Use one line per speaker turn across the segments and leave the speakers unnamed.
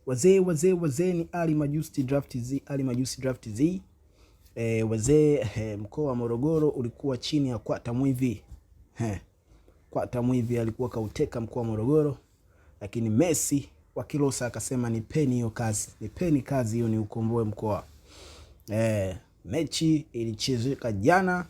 Wazee ni Ali Majusi Draft Z. Wazee, mkoa wa Morogoro ulikuwa chini ya Kwata Mwivi. Kwata Mwivi alikuwa kauteka mkoa wa Morogoro, lakini Messi wa Kilosa akasema nipeni hiyo kazi. Nipeni kazi hiyo ni ukomboe mkoa. Mechi ilichezeka jana,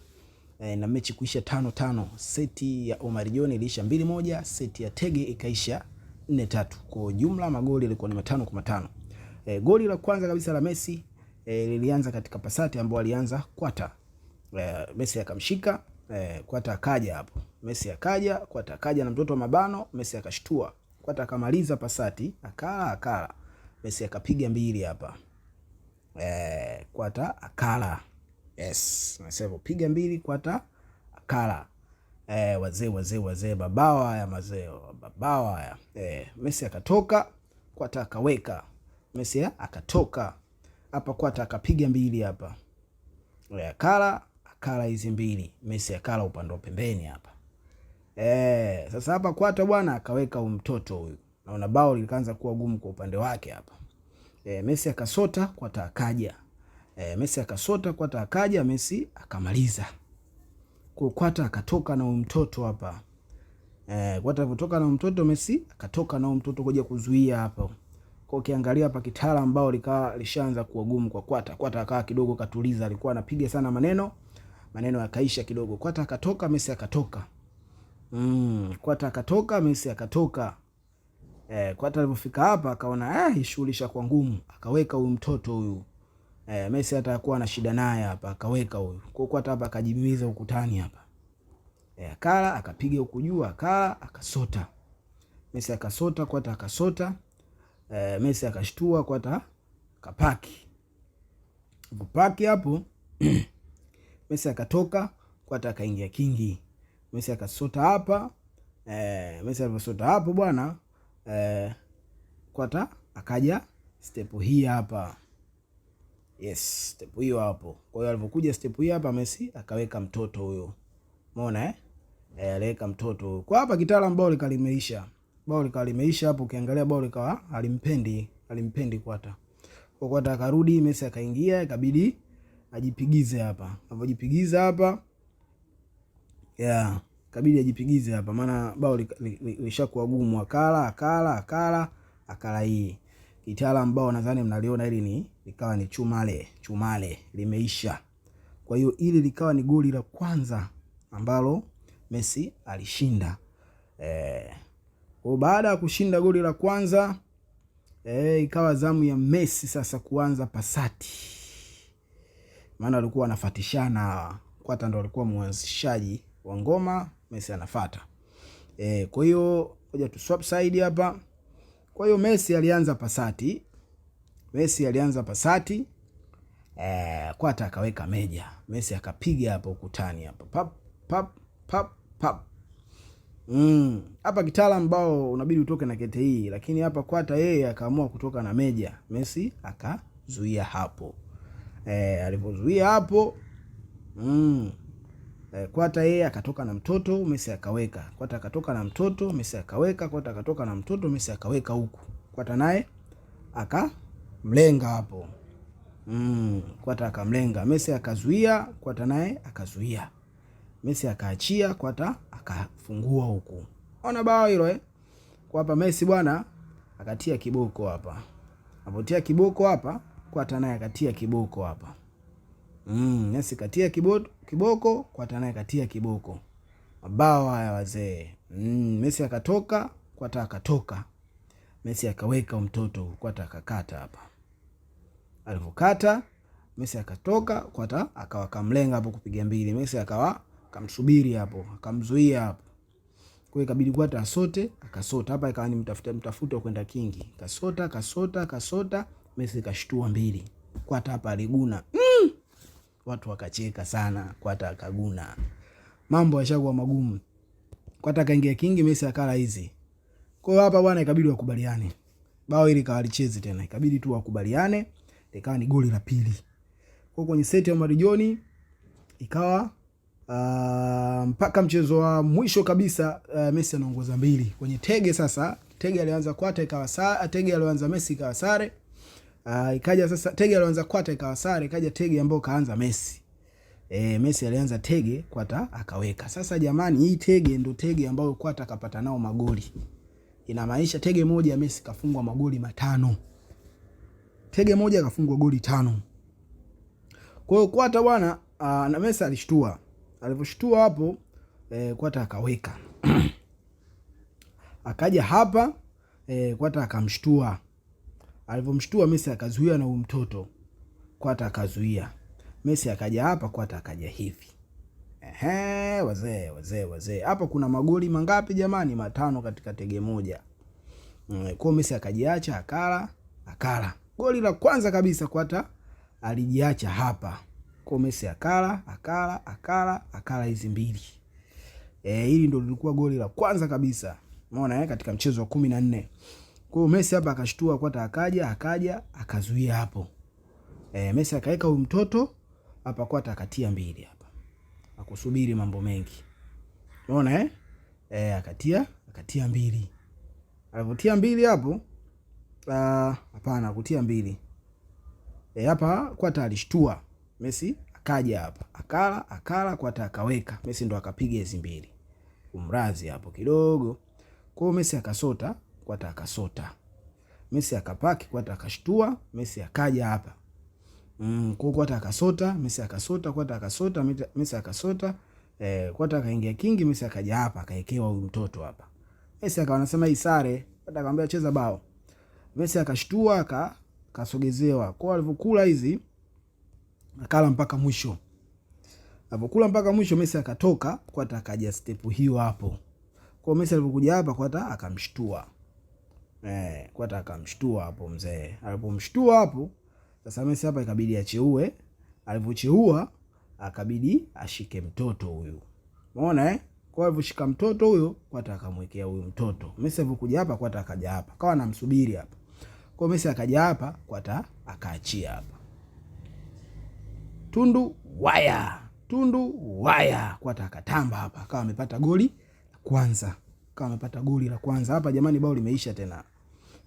na mechi kuisha 5-5. Seti ya Omar John iliisha 2-1, seti ya Tege ikaisha 4-3. Kwa jumla magoli yalikuwa ni 5-5. Goli la kwanza kabisa la Messi lilianza katika pasati ambayo alianza Kwata. Messi akamshika, Kwata akaja hapo. Messi akaja, Kwata akaja na mtoto wa mabano, Messi akashtua. Kwata akamaliza pasati, akala. Messi akapiga mbili hapa. Kwata akala. Yes, nasema piga mbili, Kwata akala. Wazee babawa haya babawa haya. Messi akatoka, Kwata akaweka. Messi akatoka hapa, Kwata akapiga mbili hapa. Akala hizi mbili. Messi akala upande wa pembeni hapa. Sasa hapa Kwata bwana akaweka mtoto huyu. Naona bao likaanza kuwa gumu kwa upande wake hapa. Messi akasota, Kwata akaja. Messi akasota, Kwata akaja, Messi akamaliza. Kwa Kwata akatoka na mtoto hapa. Kwata kutoka na mtoto, Messi akatoka na mtoto kuja kuzuia hapa. Kwa ukiangalia hapa kitala ambao lishaanza kuwa gumu kwa Kwata. Kwata akawa kidogo katuliza, alikuwa anapiga sana maneno yakaisha kidogo. Kwata akatoka, Messi akatoka. Kwata akatoka, Messi akatoka. Kwata alipofika hapa akaona ishughulisha kwa ngumu, akaweka huyu mtoto huyu. Messi hata hakuwa na shida naye hapa, akaweka huyu. Kwa Kwata hapa akajimiza ukutani hapa. Akala akapiga huku juu, akala akasota. Messi akasota, Kwata akasota. Messi akashtua, Kwata kapaki. Kupaki hapo Messi akatoka, Kwata akaingia kingi. Messi akasota hapa. Messi aliposota hapo bwana, Kwata akaja step hii hapa. Yes, step hiyo hapo. Kwa hiyo alipokuja step hii hapa, Messi akaweka mtoto huyo. Umeona aliweka mtoto huyo. Kwa hapa kitaalamu bao likalimeisha. Bao likalimeisha hapo, ukiangalia bao likawa alimpendi Kwata. Kwa Kwata akarudi, Messi akaingia, ikabidi ajipigize hapa. Anapojipigiza hapa, ikabidi ajipigize hapa maana bao lishakuwa gumu. Akala hii. Kitaalamu ambao nadhani mnaliona hili likawa ni chumale limeisha. Kwa hiyo ili likawa ni goli la kwanza ambalo Messi alishinda. Kwa baada ya kushinda goli la kwanza, ikawa zamu ya Messi sasa kuanza pasati. Maana walikuwa wanafatishana, Kwata ndo alikuwa mwanzishaji wa ngoma, Messi anafuata. Kwa hiyo ngoja tu swap side hapa. Kwa hiyo Messi alianza pasati. Kwata akaweka meja. Messi akapiga hapa ukutani hapa. Pap. Hapa kitaalamu ambao unabidi utoke na kete hii, lakini hapa Kwata yeye akaamua kutoka na meja. Messi akazuia hapo. Alipozuia hapo, Kwata yeye akatoka na mtoto, Messi akaweka. Kwata akatoka na mtoto, Messi akaweka. Kwata akatoka na mtoto, Messi akaweka huku. Kwata naye akamlenga hapo. Kwata akamlenga, Messi akazuia, Kwata naye akazuia. Messi akaachia, Kwata akafungua huku. Ona bao hilo Kwa hapa Messi bwana akatia kiboko hapa. Apotia kiboko hapa, Kwata naye akatia kiboko hapa. Messi katia kiboko, Kwata naye katia kiboko. Mabao haya wazee. Messi akatoka, Kwata akatoka. Messi akaweka mtoto, Kwata akakata hapa. Alipokata, Messi akatoka, Kwata akawa kamlenga hapo kupiga mbili. Messi akawa kamsubiri hapo, akamzuia hapo. Kwa hiyo ikabidi Kwata asote, akasota. Hapa ikawa ni mtafuta kwenda kingi. Kasota, Messi kashtua mbili. Kwata hapa aliguna. Watu wakacheka sana, Kwata akaguna. Mambo yashakuwa magumu. Kwata akaingia kingi, Messi akala hizi. Kwa hiyo hapa bwana ikabidi wakubaliane. Bao hili kawalichezi tena. Ikabidi tu wakubaliane, ikawa ni goli la pili. Kwa kwenye seti ya Omar John ikawa mpaka mchezo wa mwisho kabisa Messi anaongoza 2. Kwenye Tege sasa Tege alianza Kwata ikawa sare, tege alianza Messi ikawa sare. Ikaja sasa tege alianza Kwata ikawa sare, ikaja tege ambayo kaanza Messi. Messi alianza tege, Kwata akaweka. Sasa jamani, hii tege ndo tege ambayo Kwata akapata nao magoli. Inamaanisha tege moja Messi kafungwa magoli 5. Tege moja kafungwa goli 5. Kwa hiyo Kwata bwana, na Messi alishtua. Aliposhtua hapo Kwata akaweka. Akaja hapa Kwata akamshtua. Alipomshtua Messi akazuia na mtoto. Kwata akazuia. Messi akaja hapa, Kwata akaja hivi. Wazee. Hapa kuna magoli mangapi jamani? 5 katika tege moja. Kwa Messi akajiacha akala. Goli la kwanza kabisa Kwata alijiacha hapa. Kwa Messi akala hizi mbili. Hili ndio lilikuwa goli la kwanza kabisa. Umeona katika mchezo wa 14. Kwa hiyo Messi hapa akashtua, Kwata akaja akazuia hapo. Messi akaweka huyu mtoto hapa, Kwata akatia 2 hapa. Akusubiri mambo mengi. Umeona akatia 2. Alipotia 2 hapo, hapana akutia 2. Hapa Kwata alishtua. Messi akaja hapa. Akala Kwata akaweka. Messi ndo akapiga hizi 2. Umrazi hapo kidogo. Kwa hiyo Messi akasota, Kwata akasota. Messi akapaki, Kwata akashtua, Messi akaja hapa. Kwa Kwata akasota, Messi akasota, Kwata akasota, Messi akasota, Kwata akaingia kingi, Messi akaja hapa, akaekewa huyu mtoto hapa. Messi akawa anasema hii sare, Kwata akamwambia cheza bao. Messi akashtua, akasogezewa. Kwa alivyokula hizi, akala mpaka mwisho. Alipokula mpaka mwisho Messi akatoka, Kwata akaja step hiyo hapo. Kwa Messi alipokuja hapa, Kwata akamshtua. Kwata akamshtua hapo mzee. Alipomshtua hapo, sasa Messi hapa ikabidi acheue. Alipocheua akabidi ashike mtoto huyu. Umeona Kwa aliposhika mtoto huyo, Kwata akamwekea huyu mtoto. Messi alipokuja hapa, Kwata akaja hapa. Kawa anamsubiri hapa. Kwa Messi akaja hapa, Kwata akaachia hapa. Tundu waya. Kwata akatamba hapa. Kawa amepata goli la kwanza. Hapa jamani, bao limeisha tena.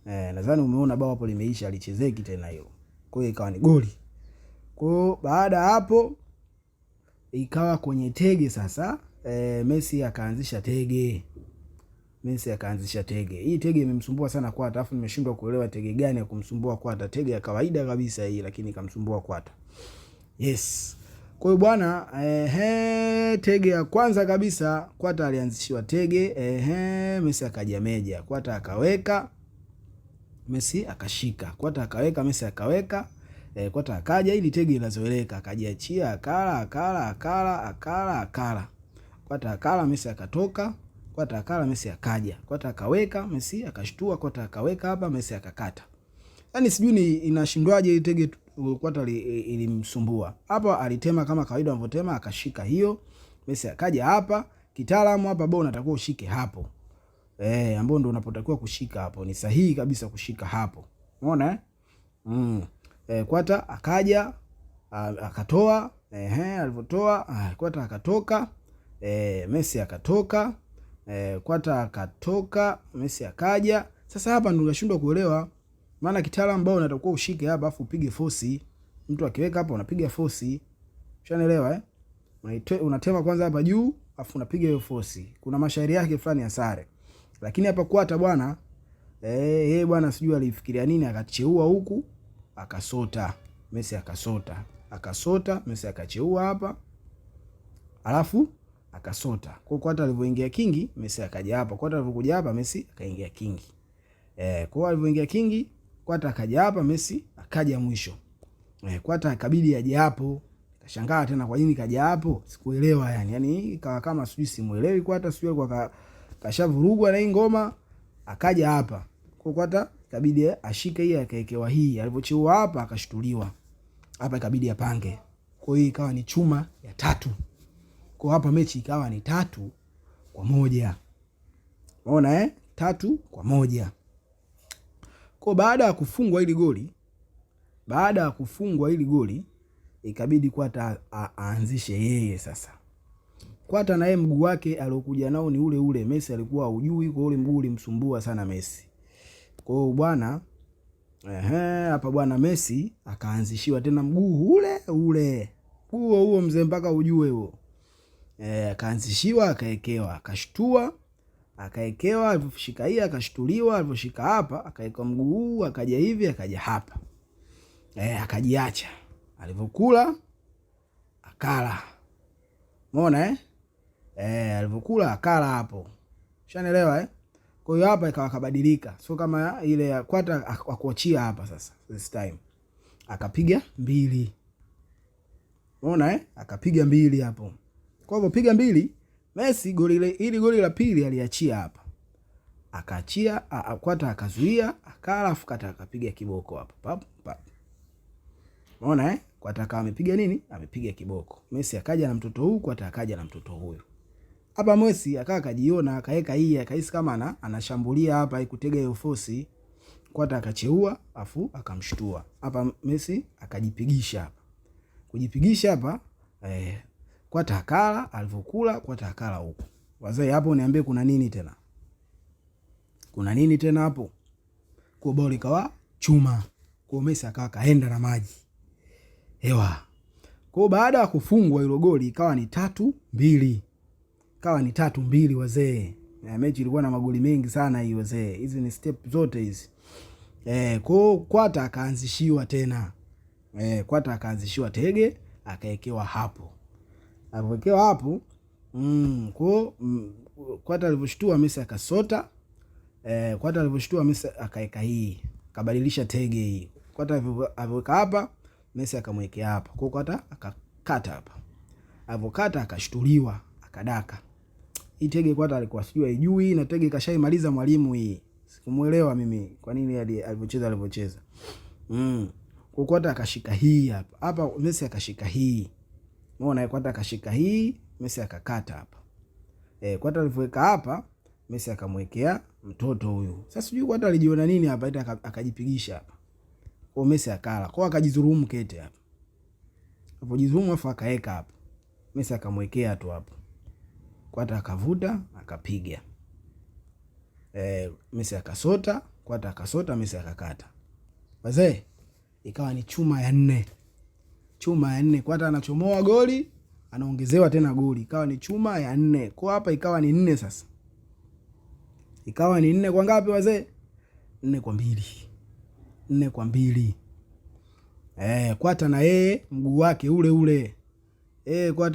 Nadhani umeona bao hapo limeisha, alichezeki tena hilo. Kwa hiyo ikawa ni goli. Kwa hiyo baada hapo ikawa kwenye tege sasa. Messi akaanzisha tege. Hii tege imemsumbua sana Kwata, alafu nimeshindwa kuelewa tege gani ya kumsumbua Kwata. Tege ya kawaida kabisa hii, lakini ikamsumbua Kwata. Yes. Kwa hiyo bwana, tege ya kwanza kabisa Kwata alianzishiwa tege. Messi akaja meja, Kwata akaweka, Messi akashika. Kwata akaweka, Messi akaweka. Kwata akaja, ili tege inazoeleka, akajiachia, akala. Kwata akala, Messi akatoka. Kwata akala, Messi akaja. Kwata akaweka, Messi akashtua. Kwata akaweka hapa, Messi akakata. Yaani sijui inashindwaje ile tege Kwata ilimsumbua. Hapa alitema kama kawaida anavyotema, akashika hiyo. Messi akaja hapa. Kitaalamu hapa bao unatakiwa ushike hapo. Ambao ndo unapotakiwa kushika hapo. Ni sahihi kabisa kushika hapo. Umeona Kwata akaja akatoa. Alipotoa Kwata akatoka. Messi akatoka. Kwata akatoka, Messi akaja. Sasa hapa ndo unashindwa kuelewa. Maana kitaalamu bao unatakiwa ushike hapa afu upige force. Mtu akiweka hapa unapiga force. Unaelewa Unatema kwanza hapa juu afu unapiga hiyo force. Kuna mashairi yake fulani ya sare. Lakini hapa Kwata bwana bwana sijui alifikiria nini, akacheua huku akasota. Messi akasota, Messi akacheua hapa. Alafu akasota. Kwa Kwata alivyoingia kingi, Messi akaja hapa. Kwata alivyokuja hapa, Messi akaingia kingi. Kwa alivyoingia kingi, Kwata akaja hapa, Messi akaja mwisho. Kwata akabidi aje hapo. Kashangaa tena kwa nini kaja hapo? Sikuelewa yani. Yaani ikawa kama sijui simuelewi Kwata, sijui kwa kashavurugwa na hii ngoma, akaja hapa. Kwa Kwata ikabidi ashike hii, akaekewa hii. Alipocheua hapa akashtuliwa. Hapa ikabidi apange. Kwa hiyo ikawa ni chuma ya 3. Kwa hapa mechi ikawa ni 3-1. Unaona 3-1. Kwa baada ya kufungwa hili goli, ikabidi Kwata aanzishe yeye sasa. Kwata na yeye mguu wake aliokuja nao ni ule ule. Messi alikuwa hujui, kwa ule mguu ulimsumbua sana Messi. Kwa hiyo bwana hapa bwana Messi akaanzishiwa tena mguu ule ule. Huo mzee mpaka ujue huo. Akaanzishiwa, akaekewa, akashtua, akaekewa, aliposhika hii akashtuliwa, aliposhika hapa, akaeka mguu huu, akaja hivi, akaja hapa. Akajiacha. Alipokula akala. Umeona alipokula akala hapo. Ushanielewa Kwa hiyo hapa ikawa kabadilika. Sio kama ile ya Kwata akuachia hapa sasa. This time akapiga 2. Umeona akapiga 2 hapo. Kwa hivyo piga 2, Messi goli la pili aliachia hapa. Akaachia, Kwata akazuia, akala, afu Kwata akapiga kiboko hapa. Pap pap. Umeona Kwata kama amepiga nini? Amepiga kiboko. Messi akaja na mtoto huyu, Kwata akaja na mtoto huyu. Hapa Messi akajiona, akaeka hii, akahisi kama anashambulia hapa, ikutega hiyo force. Kwata akacheua, afu akamshtua. Hapa Messi akajipigisha hapa. Kujipigisha hapa Kwata akala, alivokula Kwata akala huko. Wazee hapo niambie kuna nini tena? Kuna nini tena hapo? Kwa bao likawa chuma. Kwa Messi akawa kaenda na maji. Kwa baada ya kufungwa hilo goli ikawa ni 3-2. Ikawa ni 3-2 wazee. Mechi ilikuwa na magoli mengi sana hii wazee. Hizi ni step zote hizi. Kwa Kwata akaanzishiwa tena. Kwata akaanzishiwa tege, akaekewa hapo. Alipowekewa hapo, Kwata alivyoshtua Messi akasota. Kwata alivyoshtua Messi akaeka hii, kabadilisha tege hii. Kwata alivyoweka hapa, Messi akamwekea hapa. Kwa Kwata akakata hapa. Alipokata akashtuliwa, akadaka. Hii tege Kwata alikuwa sijui haijui, na tege kashaimaliza mwalimu hii. Sikumuelewa mimi kwa nini alivyocheza. Kwa Kwata akashika hii hapa. Hapa Messi akashika hii. Umeona Kwata akashika hii, Messi akakata hapa. Kwata alivyoweka hapa, Messi akamwekea mtoto huyu. Sasa sijui Kwata alijiona nini hapa, ita akajipigisha hapa. Kwa Messi akala. Kwa akajidhulumu kete hapa. Alipojidhulumu afa akaeka hapa. Messi akamwekea tu hapo. Kwata akavuta, akapiga. Messi akasota, Kwata akasota, Messi akakata. Wazee ikawa ni chuma ya 4. Chuma ya 4. Kwata anachomoa goli, anaongezewa tena goli. Ikawa ni chuma ya 4. Kwa hapa ikawa ni 4 sasa. Ikawa ni 4 kwa ngapi wazee? 4-2. 4-2. Kwata na yeye mguu wake ule ule. Kwata